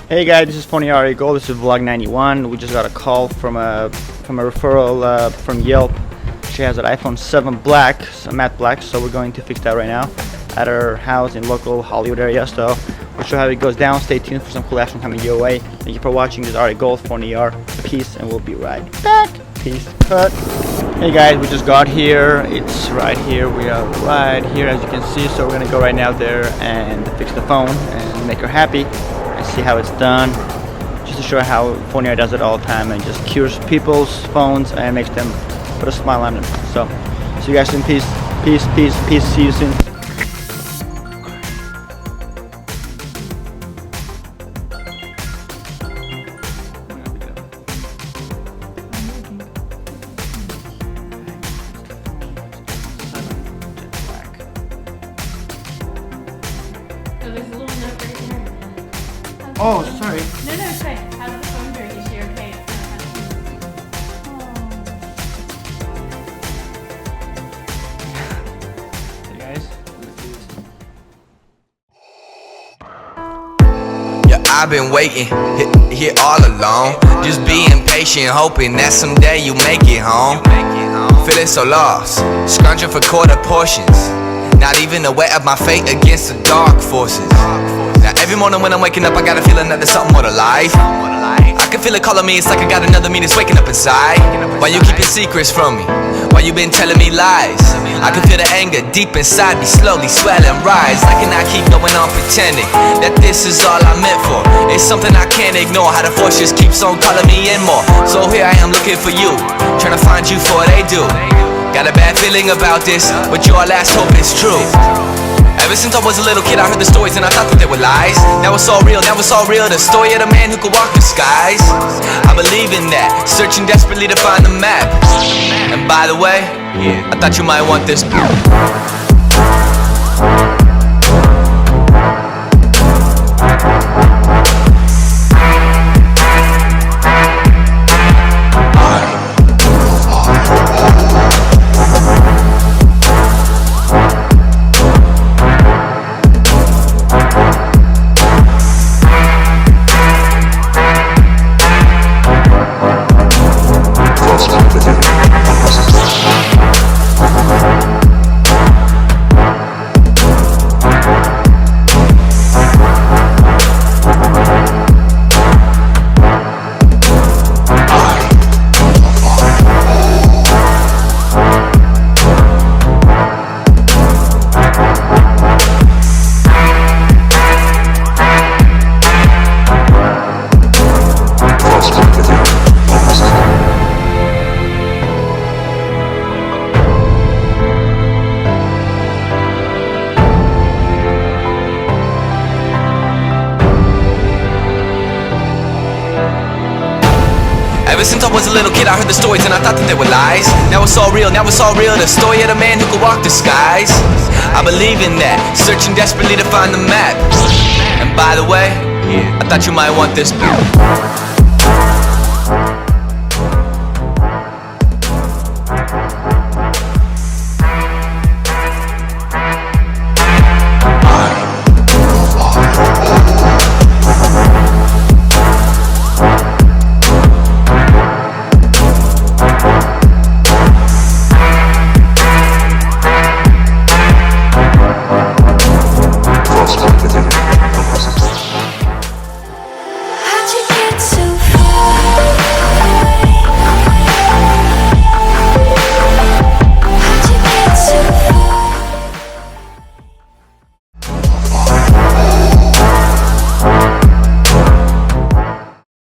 Hey guys, this is Phon-Er. This is vlog 91. We just got a call from a referral from Yelp. She has an iPhone 7 black, matte black, so we're going to fix that right now at her house in local Hollywood area. So we'll show how it goes down. Stay tuned for some cool action coming your way. Thank you for watching. This is Ari Gold, Phon-Er. Peace, and we'll be right back. Peace. Cut. Hey guys, we just got here. It's right here. We are right here, as you can see. So we're gonna go right now there and fix the phone and make her happy. And see how it's done, just to show how Phon-Er does it all the time and just cures people's phones and makes them put a smile on them. So, see you guys soon. Peace, peace, peace, peace. See you soon. Oh, sorry. No, it's fine. How's the phone doing? Is she okay? Hey guys. Yeah, I've been waiting here all alone, just being patient, hoping that someday you make it home. Feeling so lost, scrounging for quarter portions, not even aware of my fate against the dark forces. Now every morning when I'm waking up, I got a feeling that there's something more to life. I can feel it calling me, it's like I got another me that's waking up inside. Why you keeping secrets from me? Why you been telling me lies? I can feel the anger deep inside me slowly swell and rise. I cannot keep going on pretending that this is all I'm meant for. It's something I can't ignore, how the force just keeps on calling me in more. So here I am looking for you, trying to find you for they do. Got a bad feeling about this, but your last hope is true. Ever since I was a little kid, I heard the stories and I thought that they were lies. Now it's all real, the story of the man who could walk the skies. I believe in that, searching desperately to find the map. And by the way, I thought you might want this. Ever since I was a little kid, I heard the stories and I thought that they were lies. Now it's all real, the story of the man who could walk the skies. I believe in that, searching desperately to find the map. And by the way, I thought you might want this.